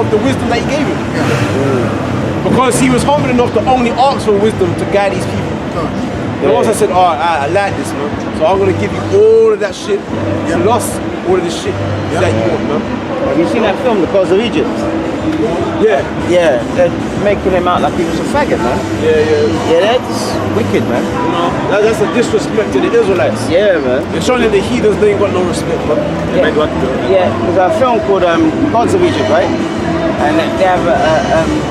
of the wisdom that he gave him. Because he was humble enough to only ask for wisdom to guide these people. And once I said, I like this, man. So I'm gonna give you all of that shit. You lost all of this shit that you want, man. Have you seen that film, The Gods of Egypt? Yeah. Yeah, they're making him out like he was a faggot, man. Yeah, that's wicked, man. You know, that's a disrespect to the Israelites. Yeah, man. They're showing that the heathens, they ain't got no respect, man. Yeah, there's a film called Gods of Egypt, right? And they have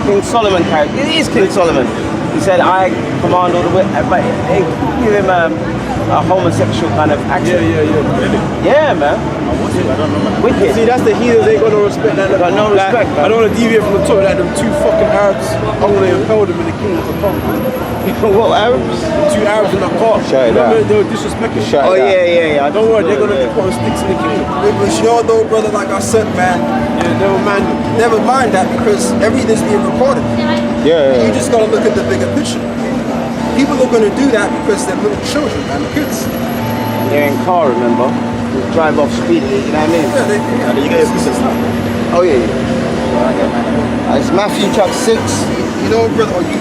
King Solomon character. It is King Solomon. He said, I command all the way, but they give him a homosexual kind of accent. Yeah, man. I don't know. Wicked. See, that's the heathens, they ain't got no respect. Like, got no respect, man. I don't want to deviate from the topic, like them two fucking Arabs. I'm going to impel them in the kingdom to come. What, Arabs? The two Arabs in the car. Shut it down. They were disrespecting. Oh, yeah. Don't worry, they're going to be putting sticks in the kingdom. It was your though, brother, like I said, man. Yeah, never mind. Never mind that, because everything's being recorded. Yeah. You just gotta look at the bigger picture. People are gonna do that because they're little children and kids. They're in car, remember? They drive off speed, you know what I mean? Yeah, you get it. Oh, yeah. It's Matthew chapter 6. You know, brother, you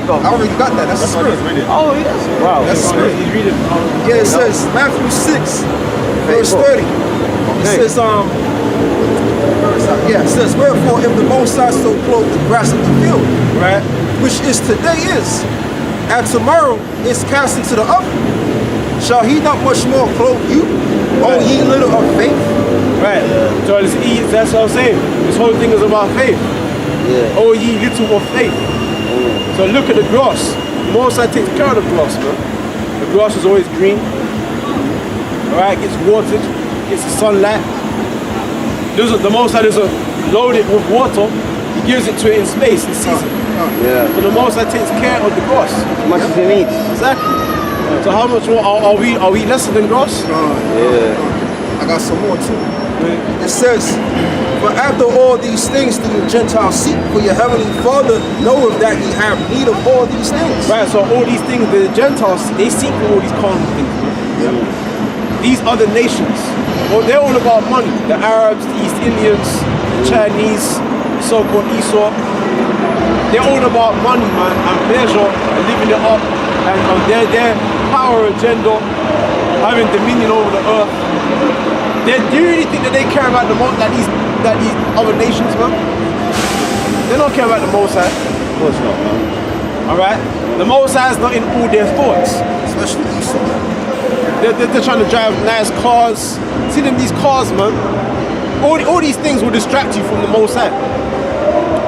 go. I already got that. That's the spirit. Oh, yes. Wow. That's the spirit. He's reading. Yeah, it says Matthew 6, verse 30. It says, it says, wherefore if the Most High so clothe the grass of the field, Right. which is today is, and tomorrow is cast into the oven, shall he not much more clothe you, O ye little of faith? Right. So that's what I'm saying. This whole thing is about faith. Yeah. Oh, ye little of faith. So look at the grass. The Most High takes care of the grass, man. The grass is always green. Alright, gets watered, gets the sunlight. The Most High doesn't load it with water. He gives it to it in space, in season. Yeah. So the Most High takes care of the grass. As much as it needs. Exactly. So how much more are we lesser than grass? I got some more too. It says, for after all these things do the Gentiles seek, for your heavenly Father knoweth that ye have need of all these things. Right, so all these things, the Gentiles, they seek for all these carnal things. These other nations, well, they're all about money. The Arabs, the East Indians, the Chinese, the so-called Esau, they're all about money, man, and pleasure, and living it up, and their power agenda, having dominion over the earth. Do you really think that they care about the most, that these other nations, man? They don't care about the Most High. Of course not, man. Alright? The Most High is not in all their thoughts. Especially Esau. They're trying to drive nice cars. See them, these cars, man. All these things will distract you from the Most High.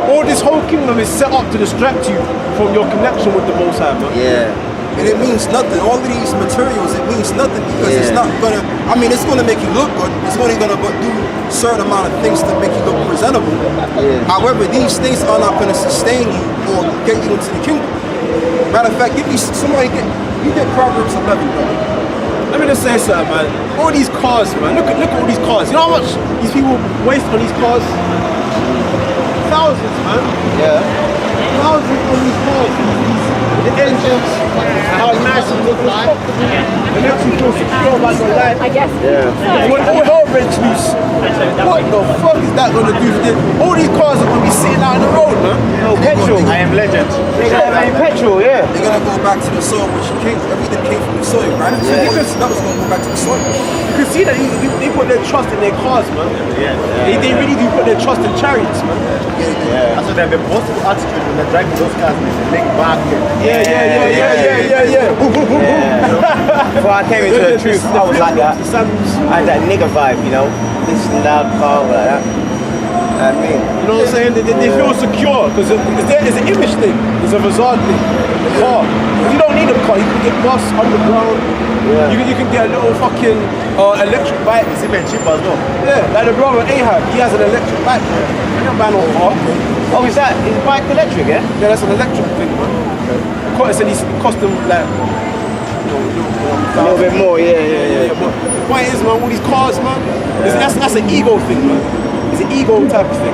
All this whole kingdom is set up to distract you from your connection with the Most High, man. Yeah. And it means nothing. All of these materials, it means nothing because it's not gonna, it's gonna make you look good. It's only gonna do a certain amount of things to make you look presentable. However, these things are not gonna sustain you or get you into the kingdom. Matter of fact, you get Proverbs 11, bro. Let me just say something, man. All these cars, man. Look at all these cars. You know how much these people waste on these cars? Thousands, man. Yeah. Thousands on these cars. The engines, how nice it looks, it makes you feel secure about your life. I guess. Yeah. When all hell breaks loose, what the fuck is that gonna do for them? All these cars are gonna be sitting out on the road, man. No petrol. I am legend. They're gonna have any petrol, yeah. They're gonna go back to the soil, which everything came from the soil, right? So that was gonna go back to the soil. You can see that they put their trust in their cars, man. They really do put their trust in chariots, man. So they have a positive attitude when they're driving those cars, they make back. Yeah. Before I came into the truth, I was like that. I had that nigga vibe, you know. This loud car, like that. I mean, you know what I'm saying? They feel secure because it's an image thing. It's a facade thing. The car. You don't need a car. You can get bus underground. Yeah. You can get a little fucking electric bike. It's even cheap as well. Yeah, like the brother Ahab, he has an electric bike. He don't buy no car. oh, is bike electric, yeah? Yeah, that's an electric thing, man. Okay. Said it cost them like a little bit more, yeah. But the point is, man, all these cars, man, that's an ego thing, man. It's an ego type of thing.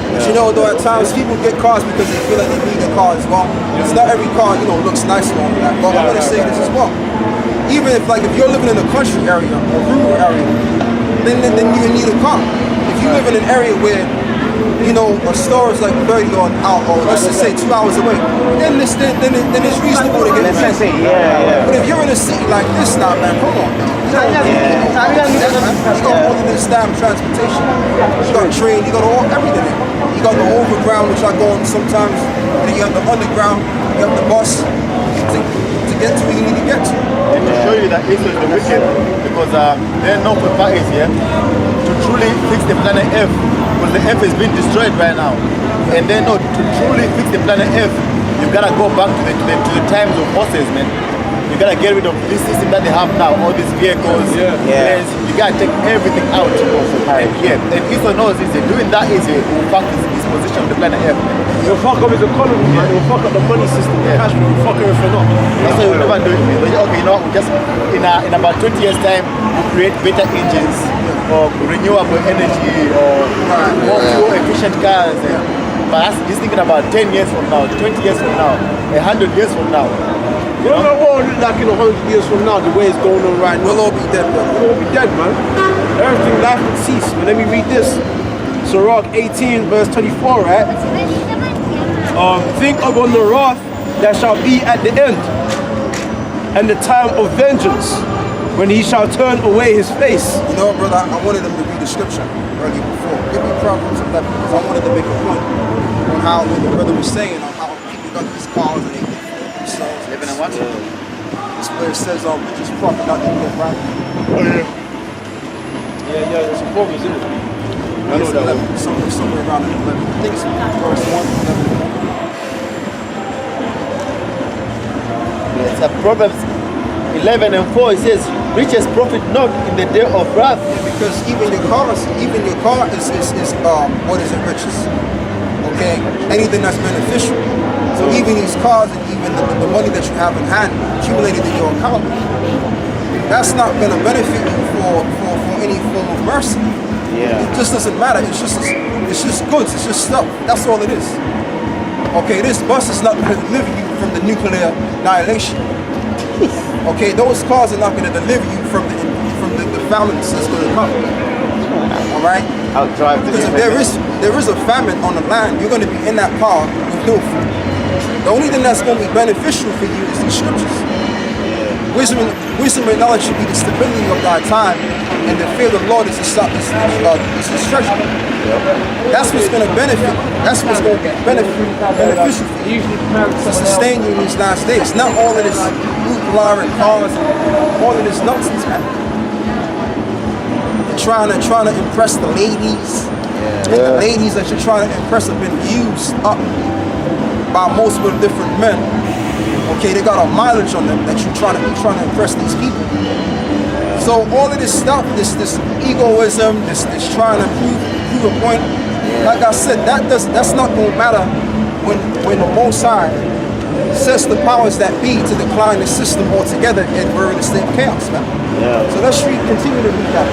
But you know, though, at times people get cars because they feel like they need a car as well. It's not every car, looks nice and all that. But I'm gonna say this as well. Even if you're living in a country area or rural area, then you need a car. If you live in an area where you know, a store is like 30 or out, or let's just say 2 hours away, then it's reasonable to get a That's it, But if you're in a city like this now, man, come on. You got all of this damn transportation. You got train, you got everything. You got the overground, which I go on sometimes, and then you have the underground, you have the bus to get to where you need to get to. And to show you that Israel is the wicked, because there are no parties here to truly fix the planet Earth, because the Earth is being destroyed right now. And then to truly fix the planet Earth, you gotta go back to the times of Moses, man. You gotta get rid of this system that they have now, all these vehicles, planes. You gotta take everything out. And Israel knows this. Doing that is will fuck his position on the planet Earth. It'll fuck up his economy, man. It'll fuck up the money system, the cash flow. It'll fuck everything up. That's why we'll never do it. But okay, you know, we just in about 20 years time, we'll create better engines or renewable energy or more fuel efficient cars. But he's thinking about 10 years from now, 20 years from now, 100 years from now. You don't know what it'll look like in 100 years from now, the way it's going on right now. We'll all be dead, bro. We'll all be dead, man. Everything, life will cease. But let me read this. Sirach 18, verse 24, right? Think upon the wrath that shall be at the end, and the time of vengeance, when he shall turn away his face. You know, brother, I wanted them to read the scripture earlier before. Give me Proverbs 11, because I wanted to make a point on how what the brother was saying, on how people got these cars and they themselves. Living in what? This where it says, just profit not to get right. Oh, yeah. Yeah, it's a Proverbs, isn't it? I know It's that 11, somewhere around 11. I think it's verse 1, 11. It's a Proverbs 11 and 4. It says, riches profit not in the day of wrath. Because even your car is what is it, riches? Okay, anything that's beneficial. So even these cars and even the money that you have in hand accumulated in your account, that's not going to benefit you for any form of mercy. Yeah. It just doesn't matter. It's just goods. It's just stuff. That's all it is. Okay, this bus is not going to deliver you from the nuclear annihilation. Okay, those cars are not going to deliver you from the famine that's going to come. All right. I'll drive to Because if there is a famine on the land, you're going to be in that car with no food. The only thing that's going to be beneficial for you is the scriptures. Wisdom and knowledge should be the stability of thy time, and the fear of the Lord is his treasure. That's what's going to benefit. That's what's going to be beneficial for you to sustain you in these last days. Not all of this hoopla and cars, all of this nonsense, man. You're trying to impress the ladies, and the ladies that you're trying to impress have been used up by multiple different men. Okay, they got a mileage on them that you're trying to impress these people. So all of this stuff, this egoism, this trying to prove a point, like I said, that's not going to matter when the Most High sets the powers that be to decline the system altogether and we're in a state of chaos, man. Yeah. So let's continue to read that.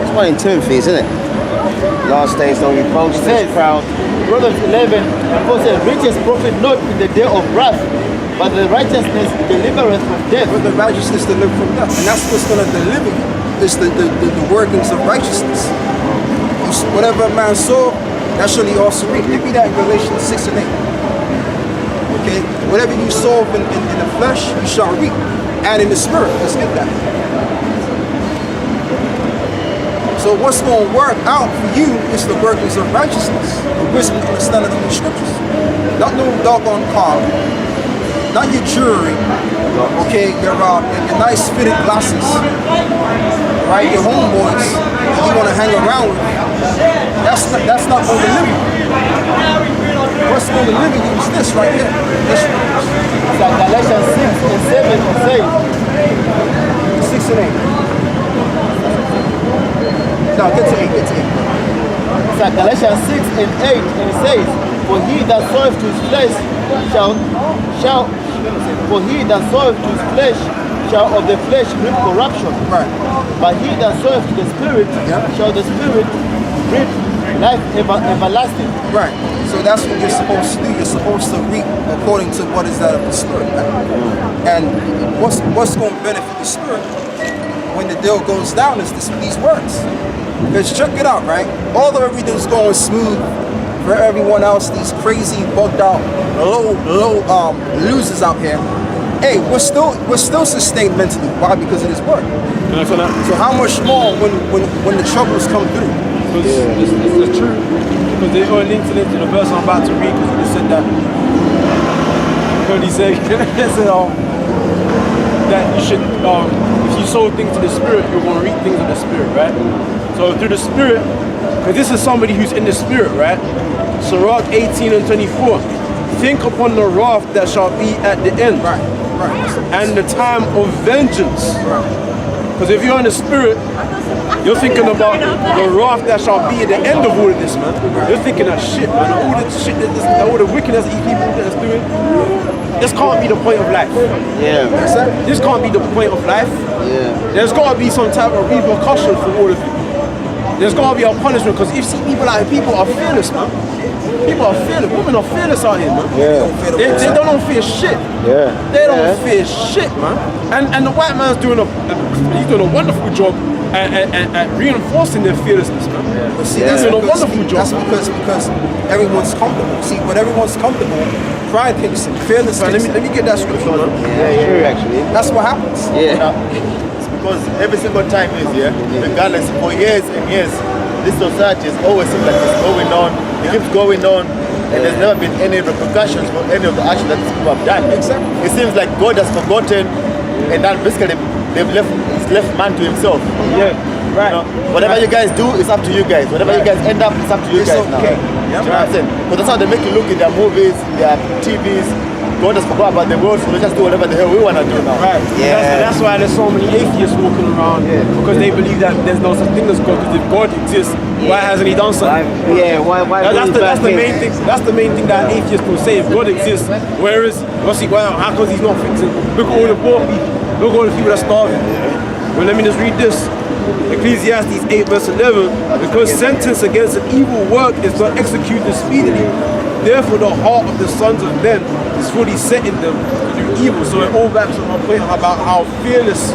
It's 1 in Timothy, isn't it? Last days don't be boasters, Says, proud. Proverbs 11 and 4 says, riches profit not in the day of wrath, but the righteousness delivereth from death. But the righteousness delivered from death. And that's what's going to deliver you, is the workings of righteousness. Whatever a man sow, that shall he also reap. Give me that in Galatians 6 and 8. Okay? Whatever you sow in the flesh, you shall reap. And in the spirit. Let's get that. So what's going to work out for you is the workings of righteousness, the wisdom and understanding of the scriptures. Not no doggone car, not your jewelry, okay, your nice fitted glasses, right, your homeboys that you want to hang around with. That's not going to deliver you. What's going to deliver you is this right here. This Galatians 6 and 7 says, 6 and 8. No, get to 8, get to 8. It's like Galatians 6 and 8, and it says, for he that soweth to his flesh shall of the flesh reap corruption. Right. But he that soweth to the spirit shall the spirit reap life everlasting. Right. So that's what you're supposed to do. You're supposed to reap according to what is that of the spirit. Right? And what's going to benefit the spirit when the deal goes down is these words. Because check it out, right? Although everything's going smooth for everyone else, these crazy, bugged out, low losers out here. Hey, we're still sustained mentally. Why? Because of this work. So how much more when the troubles come through? It's the truth. Because they are linked to the verse I'm about to read. Because he said that. Because he said that you should, if you sow things to the spirit, you're going to reap things of the spirit, right? So through the spirit, because this is somebody who's in the spirit, right? Sirach 18 and 24. Think upon the wrath that shall be at the end. Right. And the time of vengeance. Because if you're in the spirit, you're thinking about the wrath that shall be at the end of all of this, man. You're thinking that shit, man. All the shit, all the wickedness that these people that's doing. This can't be the point of life. Yeah. This can't be the point of life. Yeah. There's got to be some type of repercussion for all of it. There's got to be a punishment, because if you see people are fearless, man. People are fearless. Women are fearless out here, man. Yeah. They don't fear shit. Yeah. They don't fear shit, man. And the white man's doing a wonderful job at reinforcing their fearlessness, man. But see, He's doing a wonderful job. That's because everyone's comfortable. See, when everyone's comfortable, pride kicks in, fearless Man, kicks in. let me get that scripture, man. Yeah, true actually. That's what happens. Yeah. It's because every single time is here, regardless, for years and years, this society has always seemed like it's going on, it keeps going on, and there's never been any repercussions for any of the actions that these people have done. Exactly. It seems like God has forgotten, and that basically he's left man to himself. Yeah, right. You know, whatever you guys do, it's up to you guys. Whatever you guys end up, it's up to you It's guys now. okay. Do you know what I'm saying? Because that's how they make you look in their movies, their TVs. God has forgot about the world, so let's just do whatever the hell we want to do now. Right. Yeah. That's why there's so many atheists walking around. Because they believe that there's no such thing as God. Because if God exists, why hasn't He done something? Why That's the main thing. That's the main thing that atheists will say. If God exists, where is? How come He's not fixing? Look at all the poor people. Look at all the people that are starving. Well, let me just read this. Ecclesiastes 8 verse 11. Because sentence against an evil work is not executed speedily, therefore the heart of the sons of men is fully set in them to do evil. So it all backs on my point about how fearless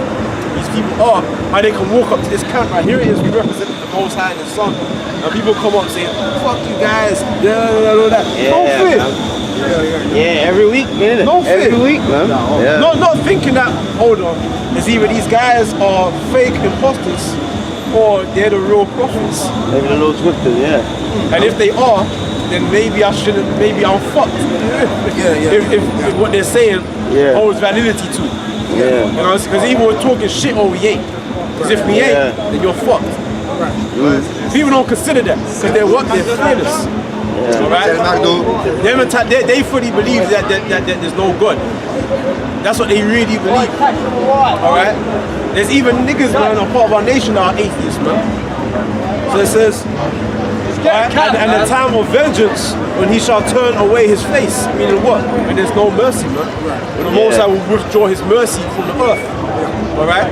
these people are, how they can walk up to this camp. Right here it is, we represent the Most High and the Son. And people come up saying, fuck you guys, all that. No fear. Yeah, every week, man. No fear. Every week, man. Not thinking that, hold on, it's either these guys are fake imposters or they're the real prophets. Maybe the Lord's with them, yeah. And if they are, then maybe I shouldn't, maybe I'm fucked. If what they're saying holds validity to. Yeah. You know, because even we're talking shit or we ain't. Because if we ain't, then you're fucked. People don't consider that because they're fearless. Right? They fully believe that there's no God. That's what they really believe. Alright? There's even niggas, man, a part of our nation that are atheists, man. So it says, right? And the time of vengeance, when He shall turn away His face. Meaning what? When there's no mercy, man. When the Most High will withdraw His mercy from the earth. Alright?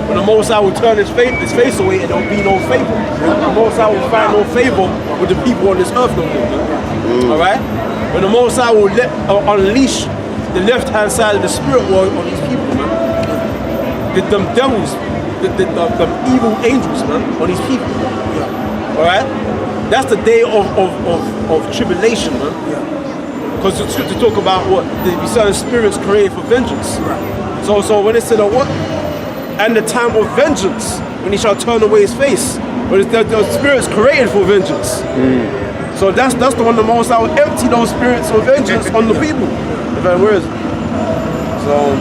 When the Most High will turn His face away and there'll be no favor. The Most High will find no favor with the people on this earth no more, man. Alright? When the Most High will unleash the left-hand side of the spirit world on these people, man. Them devils, the evil angels, man, on these people. Alright? That's the day of tribulation, man. Because the scripture talk about what? There be certain spirits created for vengeance. So when it said what? And the time of vengeance, when He shall turn away His face. But the spirits created for vengeance. So that's the one the Most High will empty those spirits of vengeance on the people. Where is it? So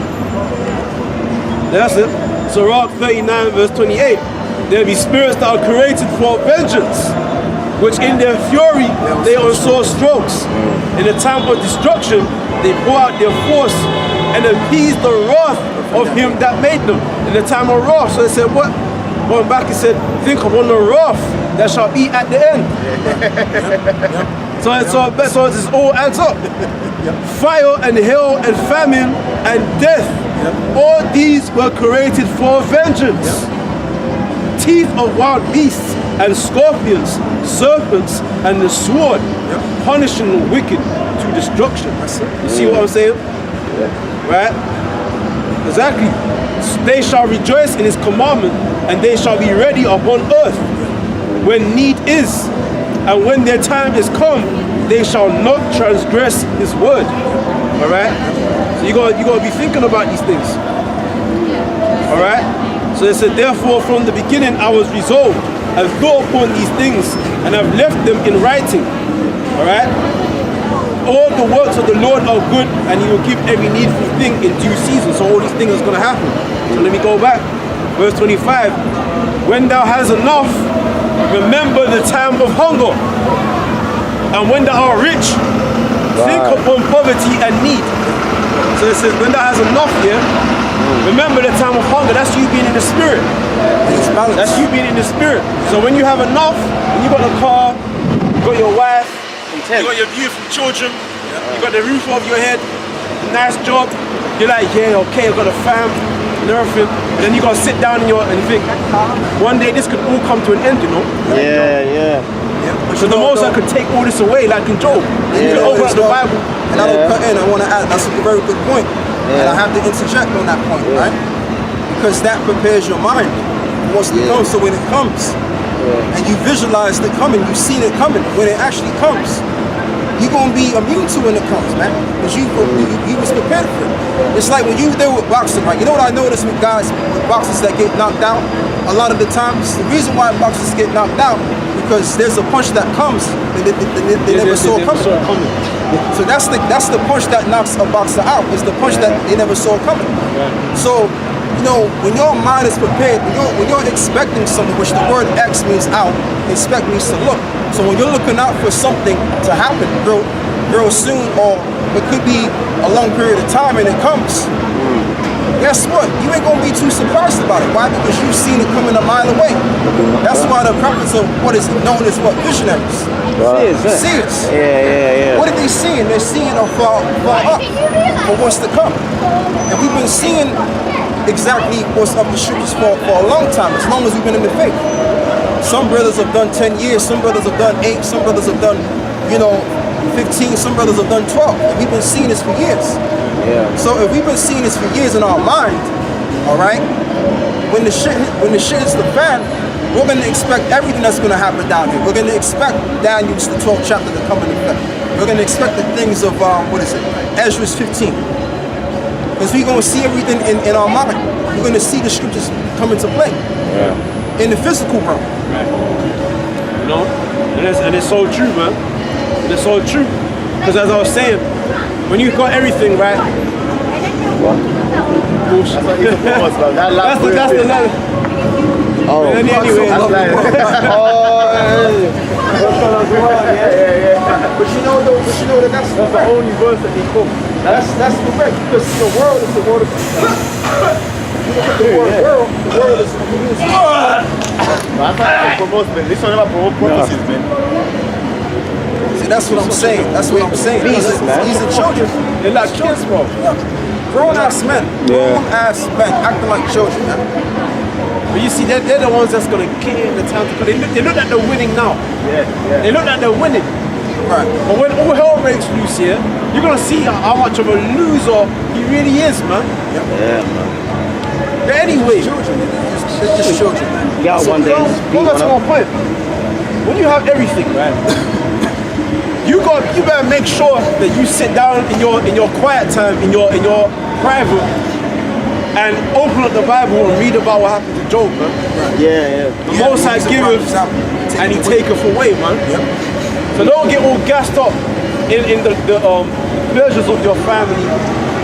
that's it. Sirach 39 verse 28. There be spirits that are created for vengeance, which in their fury they unsure strokes. In the time of destruction they pour out their force and appease the wrath of Him that made them. In the time of wrath. So they said what? Going back, He said, think upon the wrath that shall be at the end. So this all adds up. Fire and hell and famine and death, all these were created for vengeance. Teeth of wild beasts and scorpions, serpents and the sword, punishing the wicked to destruction. You see what I'm saying? Right? Exactly. They shall rejoice in His commandment, and they shall be ready upon earth. when need is, and when their time is come, they shall not transgress his word. Alright? So you gotta be thinking about these things. Alright? So it said, therefore from the beginning I was resolved and thought upon these things, and have left them in writing. Alright? All the works of the Lord are good, and he will give every needful thing in due season. So all these things is gonna happen. So let me go back. Verse 25. When thou hast enough, remember the time of hunger. And when thou art rich, think upon poverty and need. So it says, when thou hast enough, remember the time of hunger. That's you being in the spirit. That's you being in the spirit. So when you have enough, when you got a car, you got your wife, you got your beautiful children, you got the roof over your head, a nice job, you're like, yeah, okay, I've got a fam and everything. Then you gotta sit down and think, one day this could all come to an end, you know? Yeah. So the most I could take all this away, like in Job. You open up the Bible. And I don't cut in, I want to add, that's a very good point. And I have to interject on that point, right? Because that prepares your mind for what's to come. So when it comes, and you visualize it coming, you've seen it coming, when it actually comes, you're going to be immune to when it comes, man. Because you was prepared for it. It's like when you deal with boxing, right? You know what I noticed with guys, with boxers that get knocked out? A lot of the times, the reason why boxers get knocked out, because there's a punch that comes that they never saw coming. So that's the punch that knocks a boxer out. It's the punch that they never saw coming. So, you know, when your mind is prepared, when you're expecting something, which the word X means out, expect means to look. So when you're looking out for something to happen real soon, or it could be a long period of time and it comes, guess what? You ain't gonna be too surprised about it. Why? Because you've seen it coming a mile away. That's why the prophets of what is known as what? Visionaries. Seers. Yeah. What are they seeing? They're seeing far up for what's to come. And we've been seeing exactly what's up the scriptures for a long time, as long as we've been in the faith. Some brothers have done 10 years, some brothers have done 8, some brothers have done, 15, some brothers have done 12. And we've been seeing this for years. So if we've been seeing this for years in our mind, all right, when the shit hits the fan, we're gonna expect everything that's gonna happen down here. We're gonna expect Daniel's the 12th chapter to come into effect. We're gonna expect the things of Ezra's 15. Because we're gonna see everything in our mind. We're gonna see the scriptures come into play. In the physical realm. You know? And it's so true, man. And it's so true. Because as I was saying, when you got everything right, bullshit. That's the level. Oh, anyway. But you know that that's the only verse that they quote. That's correct, because the world is the word of the world is This one never promote prophecies, man. See, that's what I'm saying. That's what I'm saying. These are children. They're like kids, bro. Grown-ass men. Grown-ass men acting like children, man. But you see, they're the ones that's going to get in the time to come. They look like they're winning now. They look like they're winning. Right. But when all hell breaks loose here, you're going to see how much of a loser he really is, man. Yeah, man. But anyway. They're just children, man. Yeah, So one day. go back to my point. When you have everything, right? You better make sure that you sit down in your quiet time, in your private, and open up the Bible and read about what happened to Job, man. Yeah. The Most High giveth and he taketh away, man. So don't get all gassed up in the pleasures of your family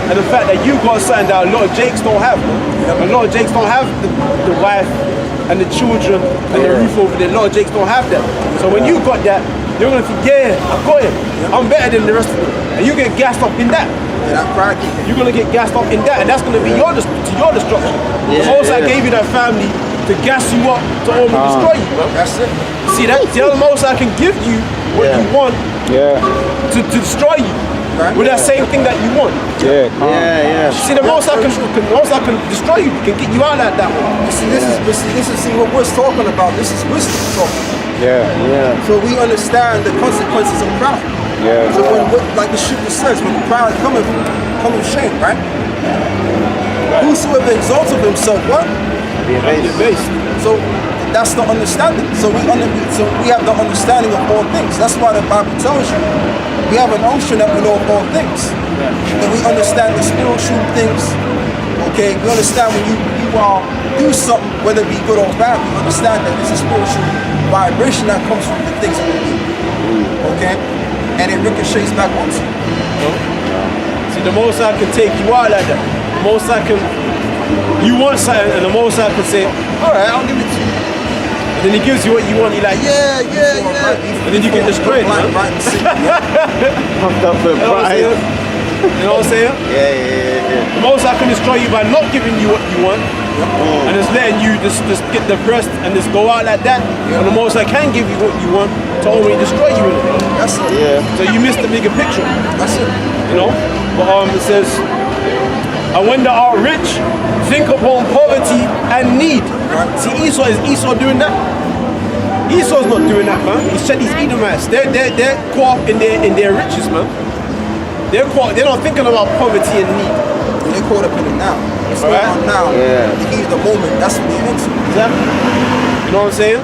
and the fact that you got something that a lot of Jakes don't have. A lot of Jakes don't have the wife and the children and the roof over there. A lot of Jakes don't have that. So when you got that, you're gonna think, yeah, I got it. I'm better than the rest of them. And you get gassed up in that. You're gonna get gassed up in that, and that's gonna be your destruction. The Most High gave you that family to gas you up to almost destroy you, bro. That's it. See that? The Most High can give you what you want to destroy you with that same thing that you want. See, the Most High can destroy you, can get you out of that one. See, this is what we're talking about. This is wisdom talking. So we understand the consequences of pride. So like the scripture says, when pride cometh shame, right? Whosoever exalts of himself, what? Be abased. So that's the understanding. So we have the understanding of all things. That's why the Bible tells you we have an unction that we know of all things. And we understand the spiritual things. Okay, we understand when you do something, whether it be good or bad, we understand that there's a spiritual vibration that comes from the things that we do. Okay? And it ricochets back onto you. See, the most I can take you out like that. The most I can, you want something, and the most I can say, all right, I'll give it to you. And then he gives you what you want. You're like, yeah. And then you get destroyed, man. Pumped up for the prize. You know what I'm saying? Yeah. The most I can destroy you by not giving you what you want, and just letting you just get depressed and just go out like that. And the most I can give you what you want to only destroy you in it. That's it. Yeah. So you miss the bigger picture. That's it. You know? But it says, and when thou art rich, think upon poverty and need. See, Esau doing that? Esau's not doing that, man. He said these Edomites, they're caught up in their riches, man. They're not thinking about poverty and need. They're caught up in it now. It's going on now. Yeah. The heat of the moment. That's what they're into. Exactly. You know what I'm saying?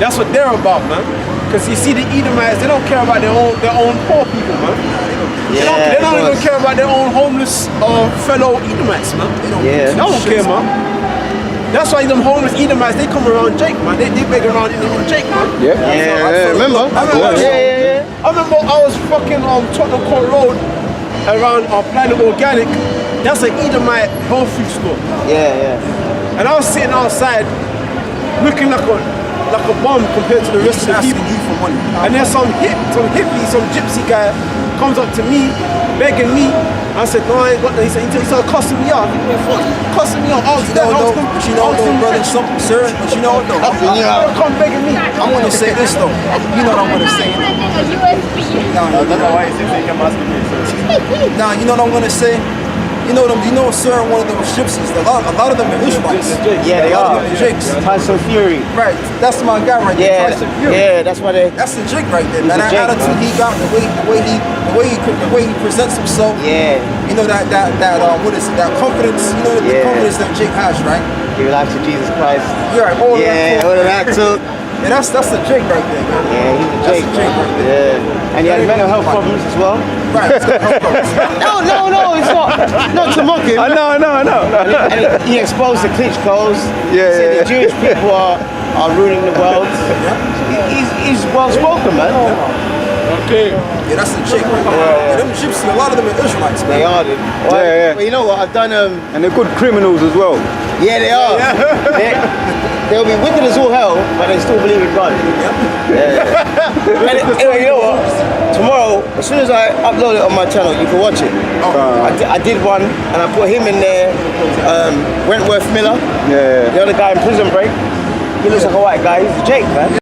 That's what they're about, man. Because you see the Edomites, they don't care about their own poor people, man. They don't even care about their own homeless fellow Edomites, man. They don't care, man. That's why them homeless Edomites, they come around Jake, man. They beg around Jake, man. Remember? I remember I was fucking on Tottenham Court Road around Planet Organic. That's an Edomite health food store. Yeah. And I was sitting outside looking like a bum compared to the rest of the people. You for money. And there's some hippie, some gypsy guy comes up to me, begging me. I said, no, I ain't got that. He started cussing me out. Cussing me out. But you know though, brother, something, sir. But you know what though? Come begging me. I want to say this though. You know what I'm going to say. I don't know why he thinks he can ask me. Now, you know what I'm going to say? You know, sir, one of those gypsies, a lot of them are Israelites. Yeah, they are. Jakes. Tyson Fury. Right, that's my guy right there. Tyson Fury. Yeah, that's why That's the Jake right there, man. a That Jake, attitude he got, the way he presents himself. Yeah. You know that what is it? That confidence. You know the confidence that Jake has, right? Give life to Jesus Christ. You're right. All All of that too. Yeah, that's the Jake right there, man. Yeah, he's a Jake. That's the Jake right there. Yeah. And he had mental health problems as well. Right. It's got health problems. No, it's not. Not to mock him. No. And he exposed the Klitschko's. He said the Jewish people are ruining the world. He's well spoken, man. Okay. Yeah, that's the Jake right there. Yeah, them gypsies, a lot of them are Israelites, man. They are, dude. Well, you know what? I've done And they're good criminals as well. Yeah, they are. They'll be wicked as all hell, but they still believe in God. Anyway, you know what? Tomorrow, as soon as I upload it on my channel, you can watch it. I did one, and I put him in there. Wentworth Miller, the other guy in Prison Break. He looks like a white guy. He's Jake, man.